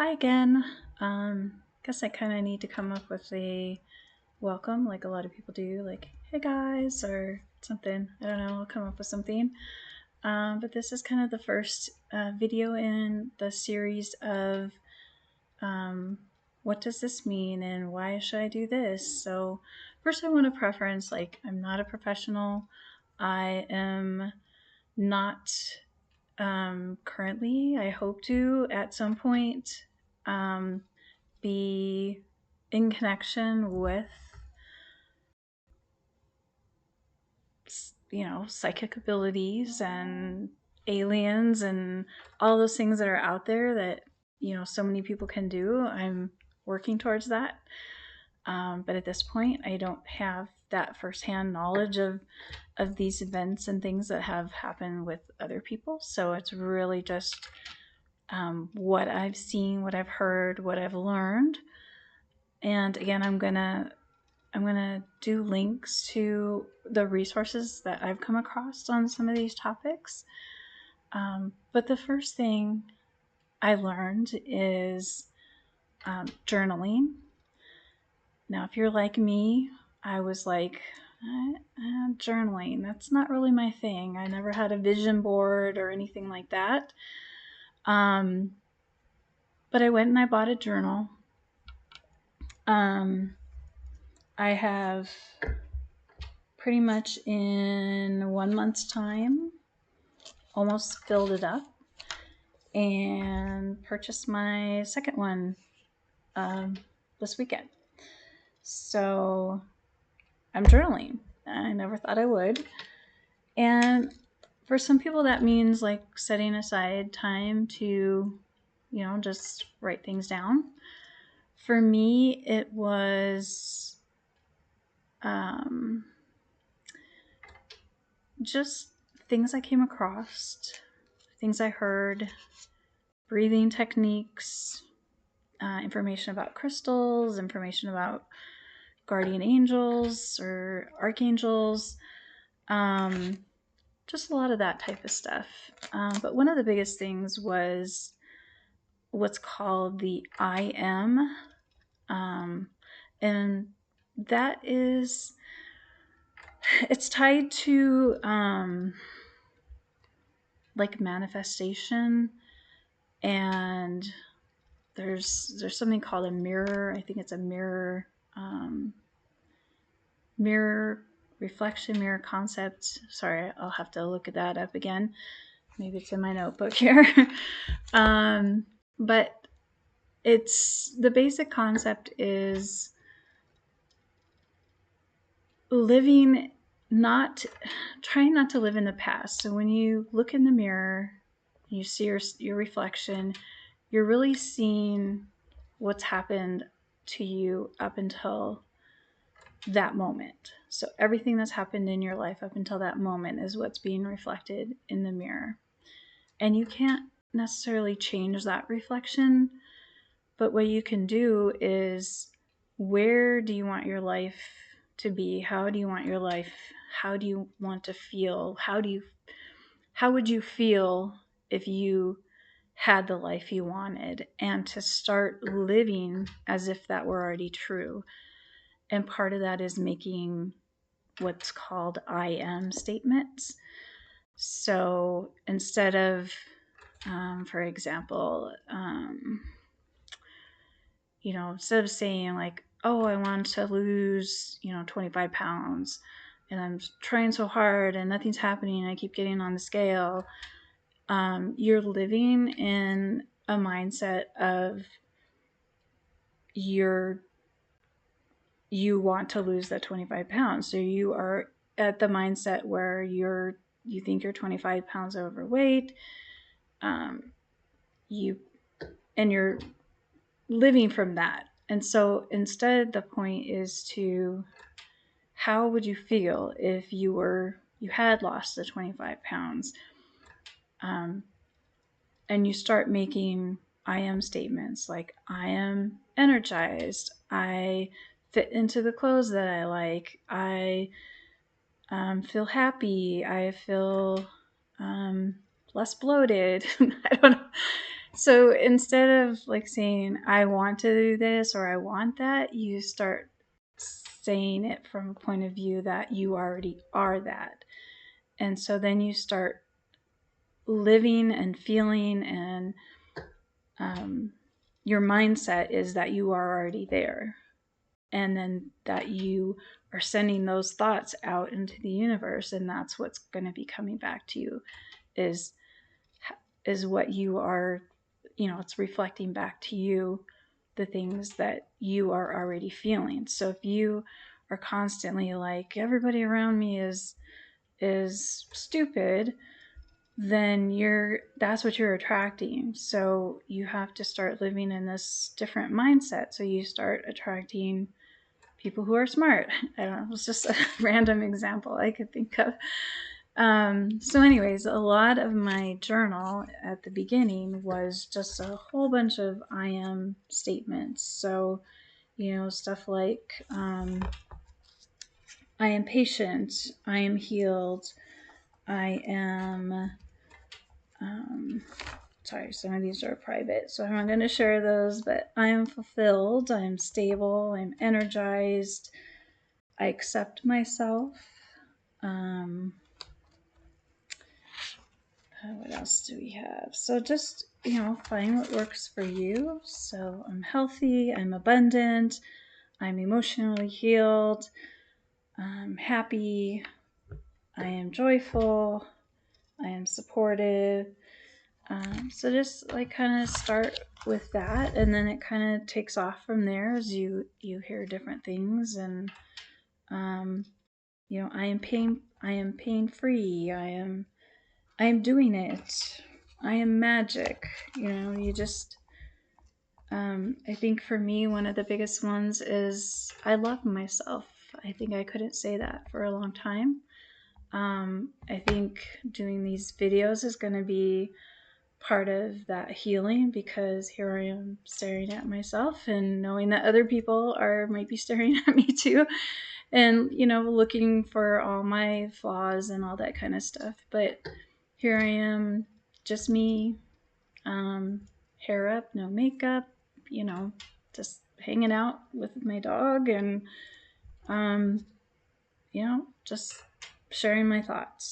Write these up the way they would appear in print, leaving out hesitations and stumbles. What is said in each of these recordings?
Hi again. Guess I kind of need to come up with a welcome, like a lot of people do, like "Hey guys" or something. I don't know. I'll come up with something. But this is kind of the first video in the series of what does this mean and why should I do this. So first, I want to preference like I'm not a professional. I am not currently. I hope to at some point. Be in connection with psychic abilities and aliens and all those things that are out there that so many people can do. I'm working towards that, but at this point I don't have that firsthand knowledge of these events and things that have happened with other people, so it's really just what I've seen, what I've heard, what I've learned. And again, I'm gonna do links to the resources that I've come across on some of these topics. But the first thing I learned is journaling. Now, if you're like me, I was like, journaling, that's not really my thing. I never had a vision board or anything like that. But I went and I bought a journal. I have pretty much in 1 month's time almost filled it up and purchased my second one this weekend. So I'm journaling. I never thought I would. And for some people that means like setting aside time to, just write things down. For me, it was just things I came across, things I heard, breathing techniques, information about crystals, information about guardian angels or archangels, just a lot of that type of stuff. But one of the biggest things was what's called the I am. And that is, it's tied to like manifestation, and there's something called a mirror. I think it's a mirror reflection, mirror concept. Sorry, I'll have to look at that up again. Maybe it's in my notebook here. But it's the basic concept is trying not to live in the past. So when you look in the mirror, you see your reflection, you're really seeing what's happened to you up until that moment. So everything that's happened in your life up until that moment is what's being reflected in the mirror. And you can't necessarily change that reflection, but what you can do is, where do you want your life to be? How do you want your life? How do you want to feel? How would you feel if you had the life you wanted? And to start living as if that were already true. And part of that is making what's called I am statements. So instead of, for example, instead of saying like, oh, I want to lose, 25 pounds and I'm trying so hard and nothing's happening, I keep getting on the scale, you're living in a mindset of you want to lose that 25 pounds. So you are at the mindset where you think you're 25 pounds overweight, you're living from that. And so instead, the point is to, how would you feel if you had lost the 25 pounds? And you start making I am statements like, I am energized, I fit into the clothes that I like, I feel happy, I feel less bloated. I don't know. So instead of like saying, I want to do this or I want that, you start saying it from a point of view that you already are that. And so then you start living and feeling, and your mindset is that you are already there. And then that you are sending those thoughts out into the universe, and that's what's going to be coming back to you is what you are, it's reflecting back to you the things that you are already feeling. So if you are constantly like, everybody around me is stupid, then that's what you're attracting. So you have to start living in this different mindset. So you start attracting people who are smart. I don't know, it was just a random example I could think of. So anyways, a lot of my journal at the beginning was just a whole bunch of I am statements. So, stuff like I am patient, I am healed, I am, sorry, some of these are private, so I'm not going to share those, but I am fulfilled, I am stable, I'm energized, I accept myself. What else do we have? So just, find what works for you. So I'm healthy, I'm abundant, I'm emotionally healed, I'm happy, I am joyful, I am supportive. So just like kind of start with that, and then it kind of takes off from there as you hear different things. And I am pain free, I am doing it, I am magic. You just I think for me, one of the biggest ones is I love myself. I think I couldn't say that for a long time. I think doing these videos is going to be part of that healing, because here I am staring at myself and knowing that other people might be staring at me too, and looking for all my flaws and all that kind of stuff. But here I am, just me, hair up, no makeup, just hanging out with my dog, and just sharing my thoughts.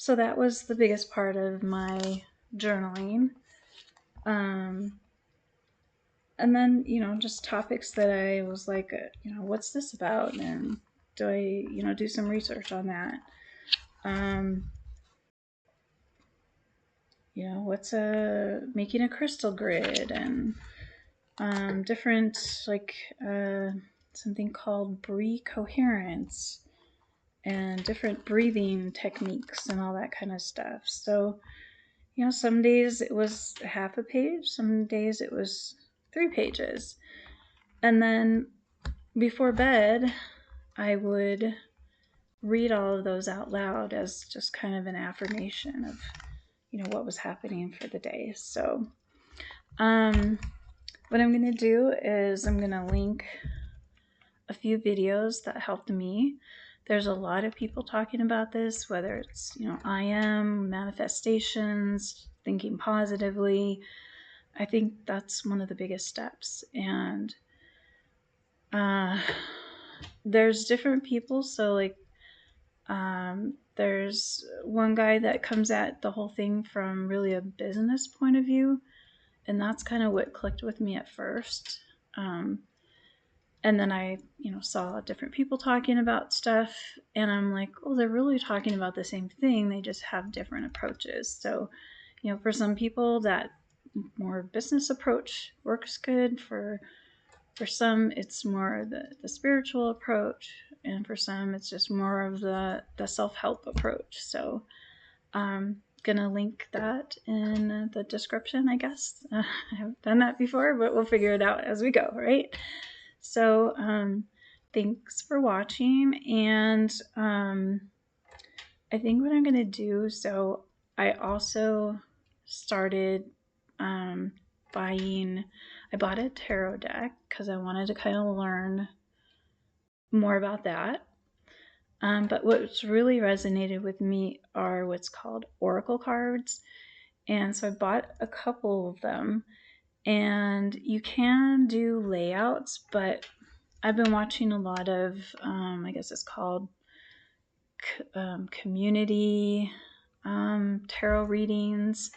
So that was the biggest part of my journaling. And then, just topics that I was like, what's this about? And do I, do some research on that? What's making a crystal grid, and different, like something called breathe coherence, and different breathing techniques and all that kind of stuff. So, some days it was half a page, some days it was 3 pages. And then before bed, I would read all of those out loud as just kind of an affirmation of, what was happening for the day. So, what I'm going to do is I'm going to link a few videos that helped me. There's a lot of people talking about this, whether it's, I am, manifestations, thinking positively. I think that's one of the biggest steps. And there's different people. So like, there's one guy that comes at the whole thing from really a business point of view. And that's kind of what clicked with me at first. And then I, saw different people talking about stuff, and I'm like, oh, they're really talking about the same thing. They just have different approaches. So, for some people, that more business approach works good. For some, it's more the spiritual approach, and for some, it's just more of the self-help approach. So, I'm gonna link that in the description, I guess. I haven't done that before, but we'll figure it out as we go, right? So, thanks for watching. And I think what I'm going to do, so I also started I bought a tarot deck because I wanted to kind of learn more about that. But what's really resonated with me are what's called oracle cards. And so I bought a couple of them, and you can do layouts, but I've been watching a lot of, I guess it's called community tarot readings,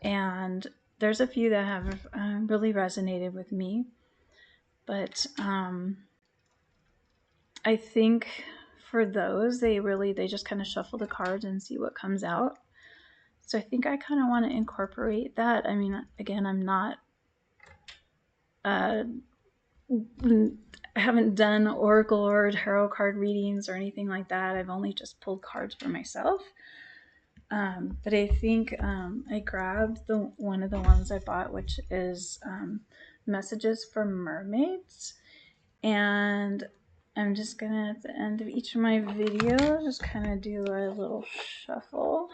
and there's a few that have really resonated with me. But I think for those, they just kind of shuffle the cards and see what comes out. So I think I kind of want to incorporate that. I mean, again, I'm not, I haven't done oracle or tarot card readings or anything like that. I've only just pulled cards for myself. But I think I grabbed one of the ones I bought, which is Messages for Mermaids. And I'm just gonna, at the end of each of my videos, just kind of do a little shuffle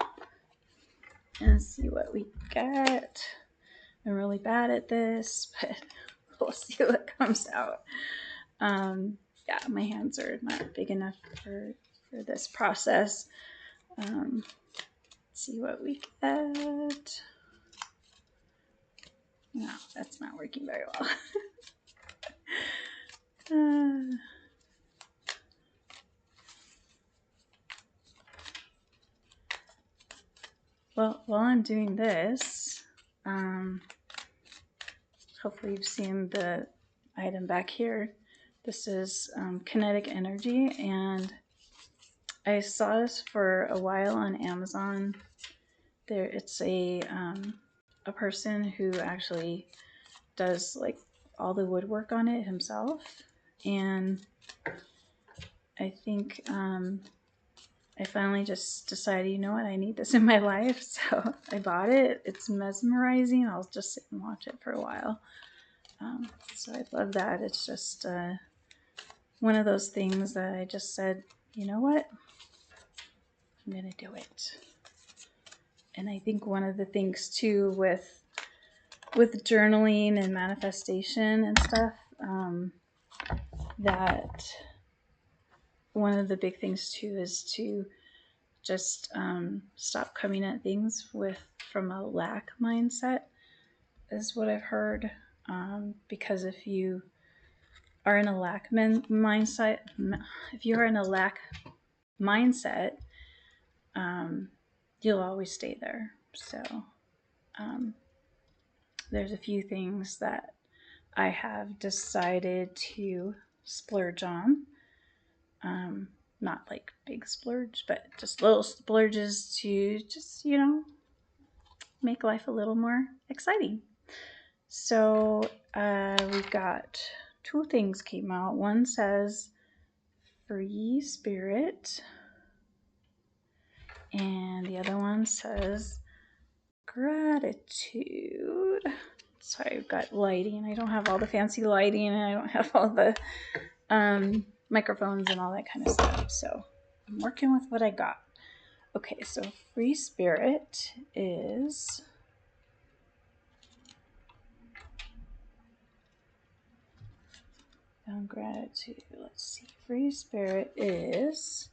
and see what we get. I'm really bad at this, but we'll see what comes out. Yeah, my hands are not big enough for this process. See what we get. No, that's not working very well. Well, while I'm doing this, hopefully you've seen the item back here. This is kinetic energy, and I saw this for a while on Amazon. It's a person who actually does like all the woodwork on it himself, and I think I finally just decided, you know what, I need this in my life, so I bought it. It's mesmerizing. I'll just sit and watch it for a while. So I love that. It's just one of those things that I just said, you know what, I'm gonna do it. And I think one of the things too with journaling and manifestation and stuff, that one of the big things too is to just stop coming at things from a lack mindset, is what I've heard. Because if you are in a lack mindset, you'll always stay there. So there's a few things that I have decided to splurge on. Not like big splurge, but just little splurges to just, make life a little more exciting. So we've got two things came out. One says free spirit, and the other one says gratitude. Sorry, I've got lighting. I don't have all the fancy lighting, and I don't have all the microphones and all that kind of stuff. So I'm working with what I got. Okay, so free spirit is gratitude. Let's see. Free spirit is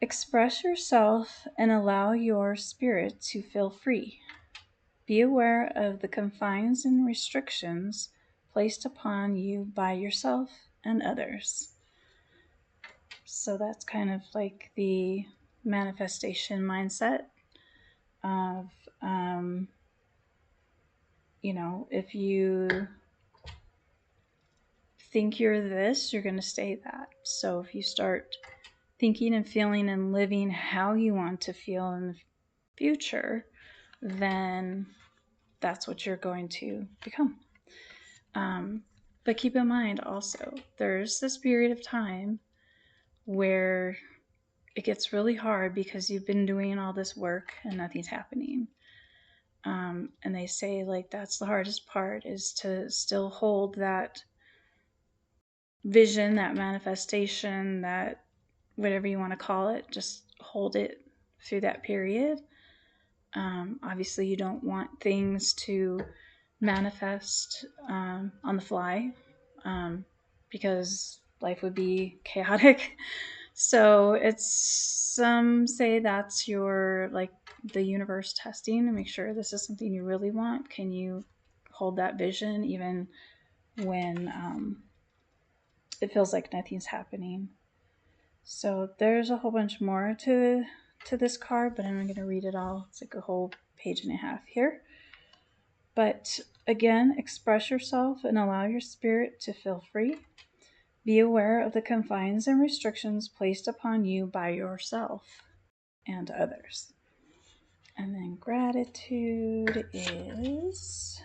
express yourself and allow your spirit to feel free. Be aware of the confines and restrictions placed upon you by yourself and others. So that's kind of like the manifestation mindset of, if you think you're this, you're going to stay that. So if you start thinking and feeling and living how you want to feel in the future, then that's what you're going to become. But keep in mind also, there's this period of time where it gets really hard because you've been doing all this work and nothing's happening. And they say like that's the hardest part, is to still hold that vision, that manifestation, that whatever you want to call it, just hold it through that period. Obviously, you don't want things to manifest on the fly, because life would be chaotic. So it's, some say that's your, like, the universe testing to make sure this is something you really want. Can you hold that vision even when it feels like nothing's happening? So there's a whole bunch more to this card, but I'm not going to read it all. It's like a whole page and a half here. But again, express yourself and allow your spirit to feel free. Be aware of the confines and restrictions placed upon you by yourself and others. And then gratitude is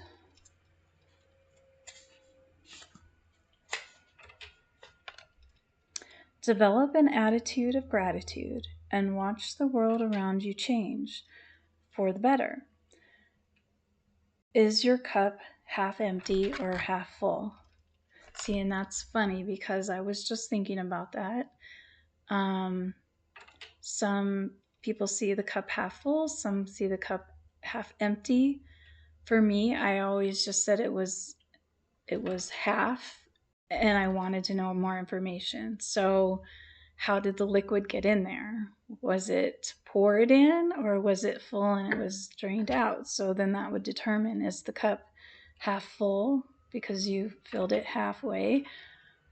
develop an attitude of gratitude and watch the world around you change for the better. Is your cup half empty or half full? See, and that's funny because I was just thinking about that. Some people see the cup half full, some see the cup half empty. For me, I always just said it was half, and I wanted to know more information. So how did the liquid get in there? Was it poured in or was it full and it was drained out? So then that would determine, is the cup half full because you filled it halfway,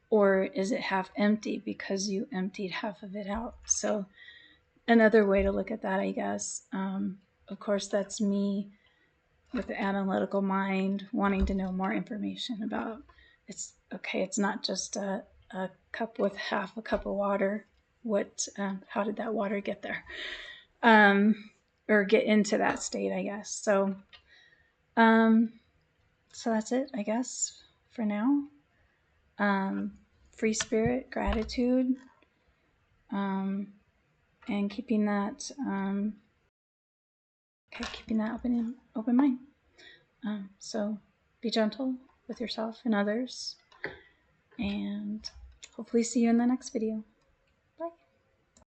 or is it half empty because you emptied half of it out? So another way to look at that, I guess. Of course, that's me with the analytical mind wanting to know more information about, it's okay, it's not just a cup with half a cup of water. What, how did that water get there? Or get into that state, I guess. So that's it, I guess, for now. Free spirit, gratitude, and keeping that keeping that open mind. So be gentle with yourself and others, and hopefully see you in the next video.